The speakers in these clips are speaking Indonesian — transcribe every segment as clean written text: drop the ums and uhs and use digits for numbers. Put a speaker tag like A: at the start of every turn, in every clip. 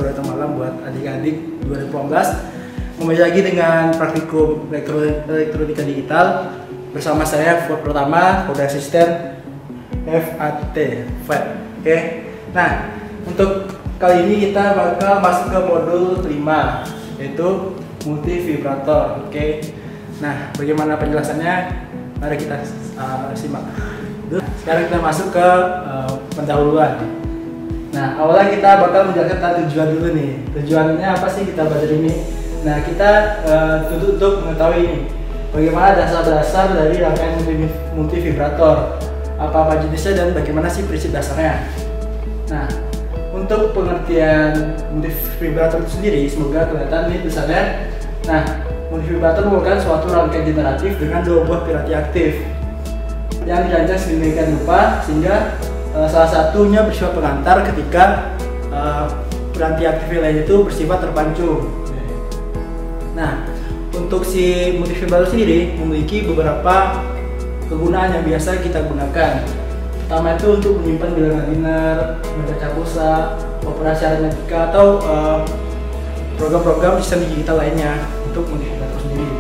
A: sore atau malam buat adik-adik 2018. Kembali lagi dengan praktikum elektronika digital bersama saya Ford pertama, kode asisten FAT. Oke. Nah, untuk kali ini kita bakal masuk ke modul 5, yaitu multi vibrator. Oke. Nah, bagaimana penjelasannya? Mari kita simak. Sekarang kita masuk ke pendahuluan. Nah, awalnya kita bakal menjelaskan tentang tujuan dulu nih. Tujuannya apa sih kita belajar ini? Nah, kita tuntut untuk mengetahui ini bagaimana dasar-dasar dari rangkaian multi vibrator, apa-apa jenisnya dan bagaimana sih prinsip dasarnya. Nah, untuk pengertian multi vibrator itu sendiri, semoga kelihatan nih tulisannya. Nah, multi vibrator merupakan suatu rangkaian generatif dengan dua buah piranti aktif yang dirancang sedemikian rupa sehingga salah satunya bersifat pengantar ketika piranti aktif lain itu bersifat terpancung. Nah, untuk si multi vibrator sendiri memiliki beberapa kegunaan yang biasa kita gunakan. Pertama itu untuk menyimpan bilangan linear, membaca pulsa, operasi aritmetika atau program-program sistem digital lainnya untuk multi vibrator sendiri.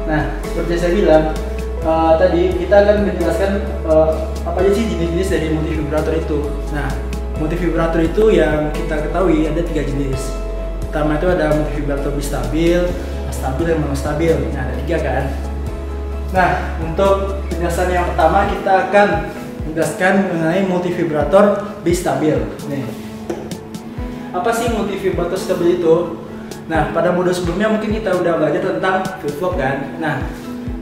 A: Nah, seperti saya bilang tadi, kita akan menjelaskan apa aja sih jenis-jenis dari multi vibrator itu. Nah, multi vibrator itu yang kita ketahui ada 3 jenis. Pertama itu ada multi vibrator bistabil, stabil, dan monostabil. Nah, ada 3 kan. Nah, untuk penjelasan yang pertama kita akan menjelaskan mengenai multi vibrator bistabil. Nih, apa sih multi vibrator stabil itu? Nah, pada modul sebelumnya mungkin kita udah belajar tentang flip-flop kan. Nah,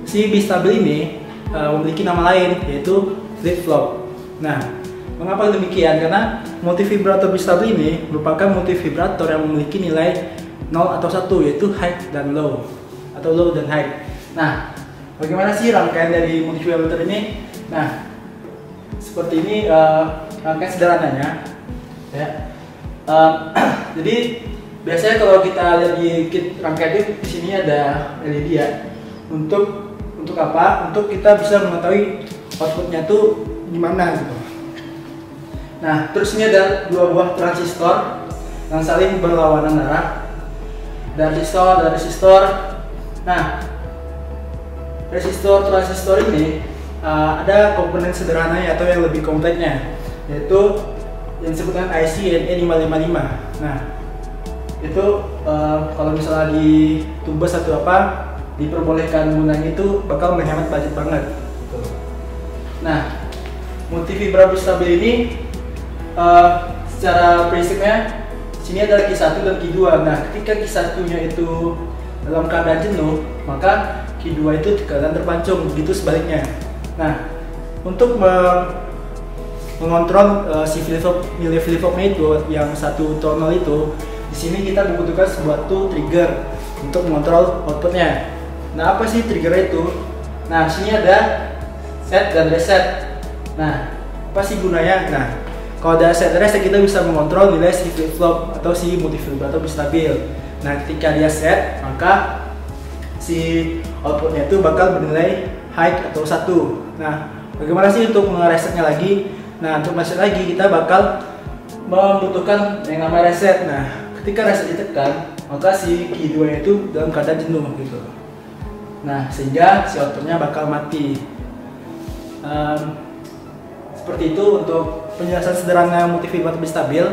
A: si bistabil ini memiliki nama lain, yaitu flip-flop. Nah, mengapa demikian? Karena multi vibrator bistabil ini merupakan multi vibrator yang memiliki nilai 0 atau 1, yaitu high dan low, atau low dan high. Nah, bagaimana sih rangkaian dari multi vibrator ini? Nah, seperti ini rangkaian sederhananya, ya. Jadi biasanya kalau kita lihat di kit rangkaian itu, di sini ada LED ya. Untuk apa? Untuk kita bisa mengetahui outputnya tuh gimana gitu. Nah, terus ini ada 2 buah transistor yang saling berlawanan arah. Resistor dan resistor. Nah, transistor ini ada komponen sederhananya atau yang lebih kompleksnya, yaitu yang disebut dengan IC NE555. Nah, itu kalau misalnya di tumbas atau apa diperbolehkan gunanya itu bakal menghemat budget banget. Nah, multi vibrator stabil ini secara prinsipnya sini adalah Q1 dan Q2. Nah, ketika Q1-nya itu dalam keadaan jenuh, maka Q2 itu keadaan terpancung, begitu sebaliknya. Nah, untuk mengontrol si flip-flopnya itu yang satu tonal itu, di sini kita membutuhkan sebuah trigger untuk mengontrol outputnya. Nah, apa sih trigger itu? Nah, sini ada set dan reset. Nah, apa sih gunanya? Nah, kalau ada set dan reset kita bisa mengontrol nilai si flip-flop atau si multi vibrator stabil. Nah, ketika dia set, maka si outputnya itu bakal bernilai high atau 1. Nah, bagaimana sih untuk meresetnya lagi? Nah, untuk reset lagi kita bakal membutuhkan yang namanya reset. Nah, ketika reset ditekan, maka si Q2 itu dalam keadaan jenuh gitu. Nah, sehingga si outputnya bakal mati. Seperti itu untuk penjelasan sederhana multi vibrator stabil.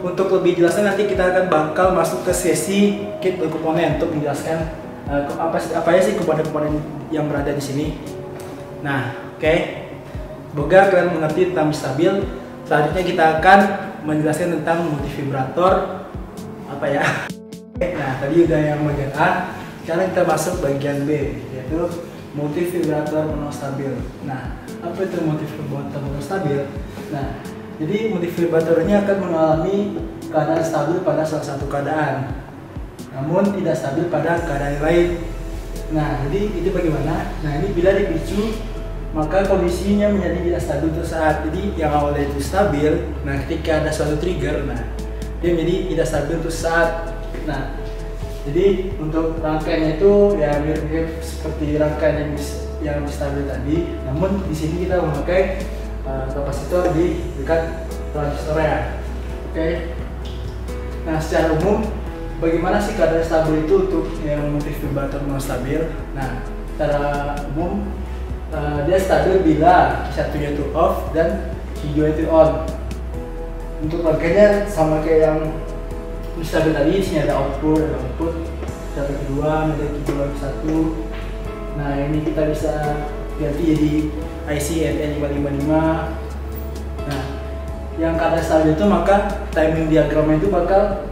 A: Untuk lebih jelasnya nanti kita akan bakal masuk ke sesi kit dan komponen untuk menjelaskan apa ya sih komponen-komponen yang berada di sini. Nah, oke. Semoga kalian mengerti tentang stabil. Selanjutnya kita akan menjelaskan tentang multi vibrator apa ya. Nah, tadi udah yang bagian A. Sekarang kita masuk bagian B, yaitu multi vibrator monostabil. Nah, apa itu multi vibrator monostabil? Nah, jadi multi vibrator ini akan mengalami keadaan stabil pada salah satu keadaan, namun tidak stabil pada keadaan lain. Nah, jadi itu bagaimana? Nah, ini bila dipicu, maka kondisinya menjadi tidak stabil untuk saat. Jadi yang awalnya itu stabil, nah ketika ada suatu trigger, nah dia menjadi tidak stabil untuk saat. Nah, jadi untuk rangkaiannya itu ya mirip-mirip seperti rangkaian yang stabil tadi, namun di sini kita memakai kapasitor di dekat transistornya. Oke. Nah, secara umum bagaimana sih keadaan stabil itu untuk yang multi vibrator non stabil? Nah, secara umum dia stabil bila satunya itu off dan hijau itu on. Untuk bagiannya sama kayak yang stabil tadi, di sini ada output, satu kedua, ada kedua satu. Nah, ini kita bisa ganti jadi IC NE555. Nah, yang keadaan stabil itu maka timing diagramnya itu bakal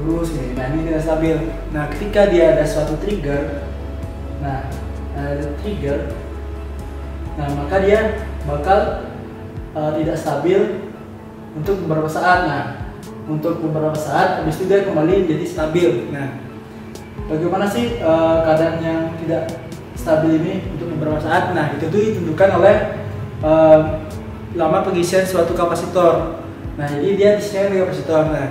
A: lurus nih. Nah, ini tidak stabil. Nah, ketika dia ada suatu trigger, nah maka dia bakal tidak stabil untuk beberapa saat. Nah, untuk beberapa saat habis itu dia kembali jadi stabil. Nah, bagaimana sih keadaan yang tidak stabil ini untuk beberapa saat? Nah, itu tuh ditentukan oleh lama pengisian suatu kapasitor. Nah, jadi dia disini ada kapasitor. Nah,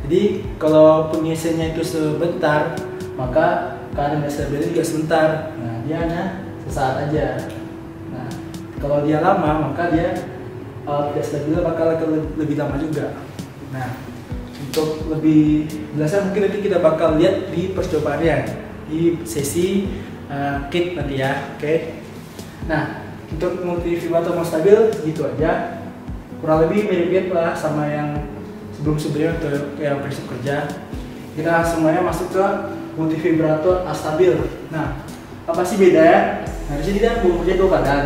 A: jadi kalau pengisiannya itu sebentar, maka keadaan tidak stabil juga sebentar. Nah, dia hanya sesaat aja. Nah, kalau dia lama, maka dia tidak stabil bakal lebih lama juga. Nah, untuk lebih jelasnya mungkin nanti kita bakal lihat di percobaannya di sesi kit nanti ya. Oke. Nah, untuk multi vibrator non stabil gitu aja, kurang lebih mirip-mirip lah sama yang sebelum-sebelumnya untuk yang prinsip kerja. Kita semuanya masuk ke multi vibrator astabil. Nah, apa sih bedanya? Nah, di sini dia bekerja dua keadaan,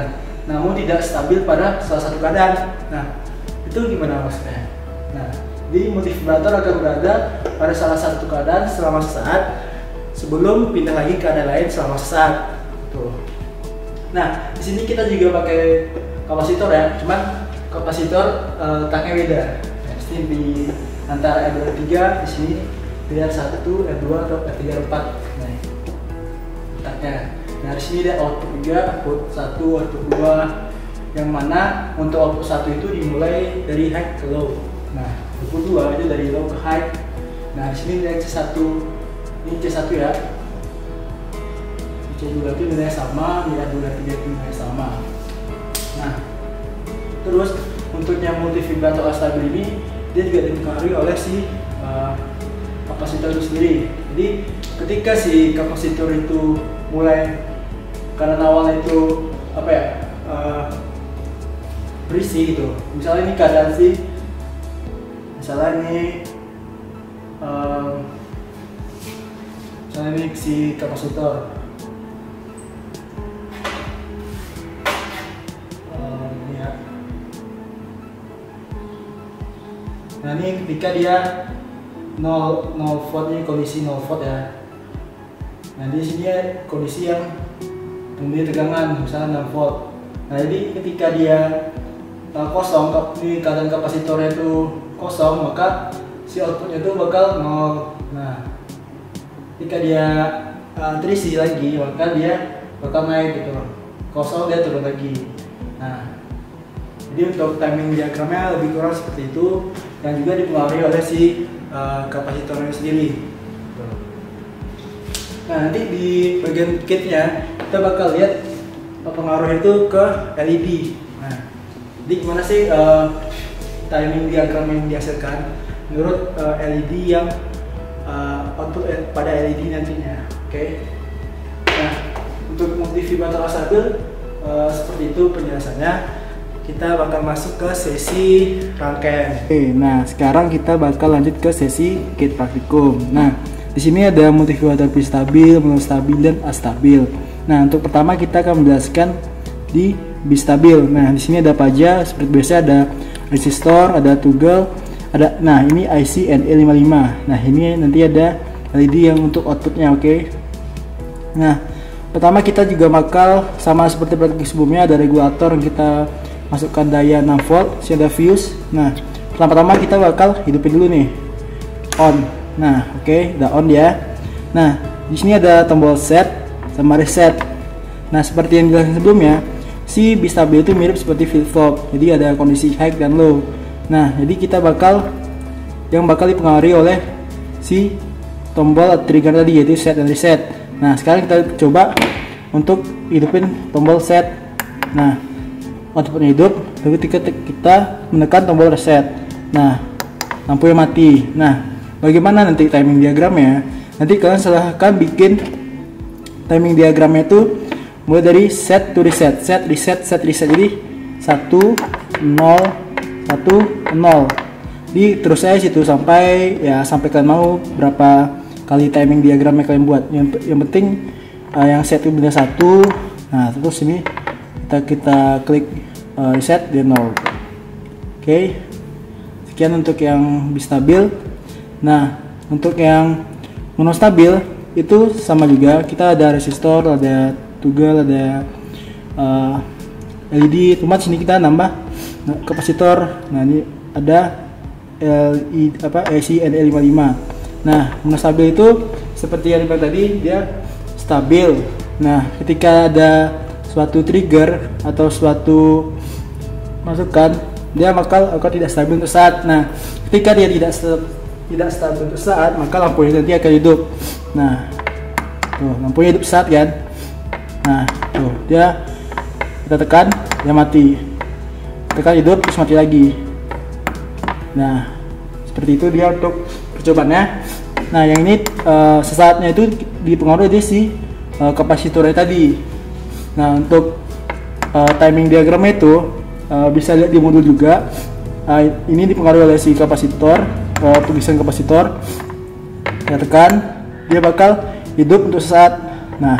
A: namun tidak stabil pada salah satu keadaan. Nah, itu gimana maksudnya? Nah, di multi vibrator akan berada pada salah satu keadaan selama sesaat sebelum pindah lagi ke keadaan lain selama sesaat. Tuh. Nah, di sini kita juga pakai kapasitor ya, cuman kapasitor letaknya beda. Nah, di sini di antara R2 3 di sini R1, R2 atau R3 R4. Nah, letaknya. Nah, di sini ada output 3, output 1, output 2. Yang mana untuk output 1 itu dimulai dari high ke low. Nah, output 2 itu dari low ke high. Nah, di sini dari C1, ini C1 ya. C2 itu nilainya sama, R2 R3 itu nilainya sama. Nah, terus untuk yang multi vibrator astabil ini dia juga dipengaruhi oleh si kapasitor itu sendiri. Jadi ketika si kapasitor itu mulai karena awalnya itu apa ya berisi gitu. Misalnya ini keadaan si misalnya ini si kapasitor. Nah, ini ketika dia 0 volt, ini kondisi 0 volt ya. Nah, di sini kondisi yang memiliki tegangan misalnya 6 volt. Nah, jadi ketika dia kosong, ini keadaan kapasitornya itu kosong, maka si outputnya itu bakal 0. Nah, ketika dia terisi lagi, maka dia bakal naik gitu. Kosong dia turun lagi. Nah, jadi untuk timing diagramnya lebih kurang seperti itu, yang juga dipengaruhi oleh si kapasitornya sendiri. Nah, nanti di bagian kitnya kita bakal lihat pengaruh itu ke LED. Nah, jadi gimana sih timing diagram yang dihasilkan menurut LED yang output pada LED nantinya. Oke. Nah, untuk multi vibrator astabil seperti itu penjelasannya. Kita bakal masuk ke sesi rangkaian. Oke, nah sekarang kita bakal lanjut ke sesi kit praktikum. Nah, di sini ada multi vibrator bistabil, monostabil, dan astabil. Nah, untuk pertama kita akan menjelaskan di bistabil. Nah, di sini ada apa aja? Seperti biasa ada resistor, ada toggle, ada. Nah, ini IC NE55. Nah, ini nanti ada LED yang untuk outputnya. Oke. Nah, pertama kita juga bakal sama seperti praktik sebelumnya, ada regulator yang kita masukkan daya 6 volt, sini ada fuse. Nah, pertama-tama kita bakal hidupin dulu nih, on. Nah, oke, udah on ya. Nah, di sini ada tombol set sama reset. Nah, seperti yang dijelaskan sebelumnya, si bistabil itu mirip seperti flip-flop. Jadi ada kondisi high dan low. Nah, jadi kita bakal dipengaruhi oleh si tombol trigger tadi, yaitu set dan reset. Nah, sekarang kita coba untuk hidupin tombol set. Nah, outputnya hidup, lalu ketika kita menekan tombol reset, nah lampunya mati. Nah, bagaimana nanti timing diagramnya? Nanti kalian silahkan bikin timing diagramnya itu mulai dari set to reset, set reset, set reset. Jadi 1 0 1 0. Di terus saya situ sampai kalian mau berapa kali timing diagramnya kalian buat. Yang penting yang set itu benar 1. Nah, terus ini kita klik reset dia 0. Oke. Sekian untuk yang bistabil. Nah, untuk yang monostabil itu sama juga, kita ada resistor, ada toggle, ada LED. Cuma sini kita nambah kapasitor. Nah, ini ada AC NE55. Nah, monostabil itu seperti yang dibilang tadi, dia stabil. Nah, ketika ada suatu trigger atau suatu masukan, dia bakal tidak stabil untuk saat. Nah, ketika dia tidak stabil untuk saat, maka lampunya nanti akan hidup. Nah, tuh lampunya hidup saat kan. Nah, tuh dia kita tekan, dia mati. Tekan hidup terus mati lagi. Nah, seperti itu dia untuk percobaannya. Nah, yang ini sesaatnya itu dipengaruhi dari si kapasitornya tadi. Nah, untuk timing diagramnya itu bisa lihat di modul juga. Ini dipengaruhi oleh si kapasitor, tulisan kapasitor. Kita tekan, dia bakal hidup untuk sesaat. Nah,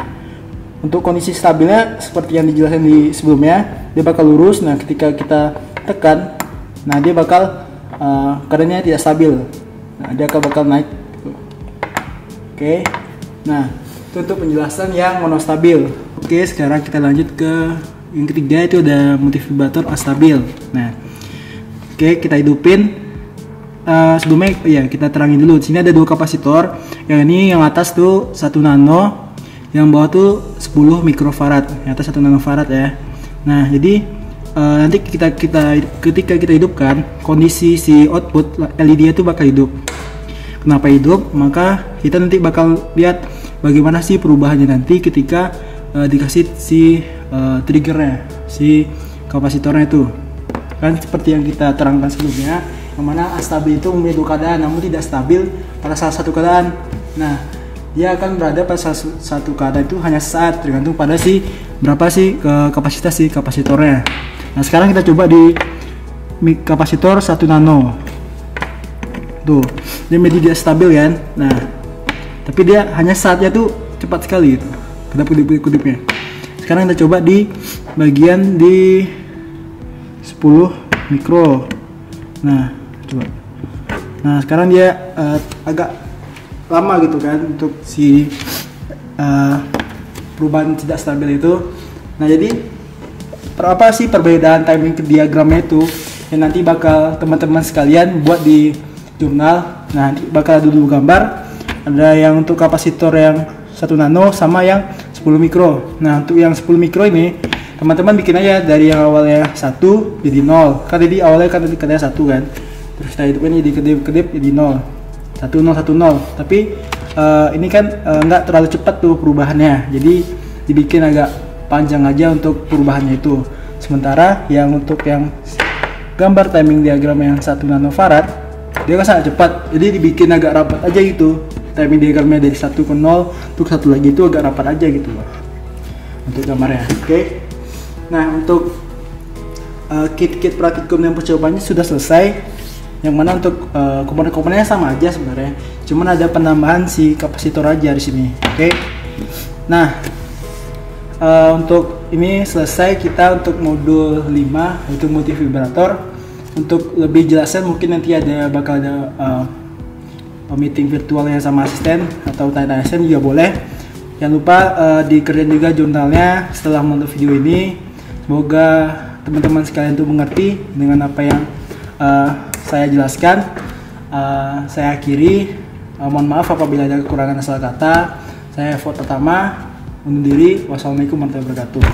A: untuk kondisi stabilnya seperti yang dijelaskan di sebelumnya, dia bakal lurus. Nah, ketika kita tekan, nah dia bakal keadaannya tidak stabil. Nah, dia bakal naik. Oke. Nah, itu untuk penjelasan yang monostabil. Oke, sekarang kita lanjut ke yang ketiga, itu ada multivibrator astabil. Nah, oke, kita hidupin. Sebelumnya ya kita terangin dulu. Di sini ada 2 kapasitor. Yang ini yang atas tuh 1 nano, yang bawah tuh 10 mikrofarad. Yang atas 1 nanofarad ya. Nah, jadi nanti ketika kita hidupkan, kondisi si output LED itu bakal hidup. Kenapa hidup? Maka kita nanti bakal lihat bagaimana sih perubahannya nanti ketika dikasih si triggernya, si kapasitornya itu. Kan seperti yang kita terangkan sebelumnya, yang mana astabil itu memiliki 2 keadaan, namun tidak stabil pada salah satu keadaan. Nah, dia akan berada pada satu keadaan itu hanya saat, tergantung pada berapa kapasitas si kapasitornya. Nah, sekarang kita coba di kapasitor 1 nano. Tuh, dia menjadi stabil kan. Nah, tapi dia hanya saatnya tuh cepat sekali gitu. Kedip-kedipnya. Sekarang kita coba di bagian di 10 mikro. Nah, coba. Nah, sekarang dia agak lama gitu kan untuk si perubahan tidak stabil itu. Nah, jadi apa sih perbedaan timing diagramnya itu yang nanti bakal teman-teman sekalian buat di jurnal. Nah, nanti bakal ada dulu gambar. Ada yang untuk kapasitor yang 1 nano sama yang 10 mikro. Nah, untuk yang 10 mikro ini teman-teman bikin aja dari yang awalnya 1 jadi 0. Kan tadi awalnya kan katanya 1 kan. Terus kita hidupin jadi kedip-kedip jadi 0. 1 0 1 0. Tapi ini kan nggak terlalu cepat tuh perubahannya. Jadi dibikin agak panjang aja untuk perubahannya itu. Sementara yang untuk yang gambar timing diagram yang 1 nanofarad, dia kan sangat cepat. Jadi dibikin agak rapat aja gitu. Timing diagramnya dari 1 ke 0 untuk satu lagi itu agak rapat aja gitu loh untuk gambarnya. Oke. Nah, untuk kit-kit praktikum dan percobaannya sudah selesai. Yang mana untuk komponen-komponennya sama aja sebenarnya. Cuman ada penambahan si kapasitor aja di sini. Oke. Nah, untuk ini selesai kita untuk modul 5 yaitu multivibrator. Untuk lebih jelasnya mungkin nanti bakal ada meeting virtualnya sama asisten atau tanya asisten juga boleh. Jangan lupa dikerjain juga jurnalnya setelah menonton video ini. Semoga teman-teman sekalian tuh mengerti dengan apa yang saya jelaskan. Saya akhiri. Mohon maaf apabila ada kekurangan salah kata. Saya Fort Pertama undur diri. Wassalamualaikum warahmatullahi wabarakatuh.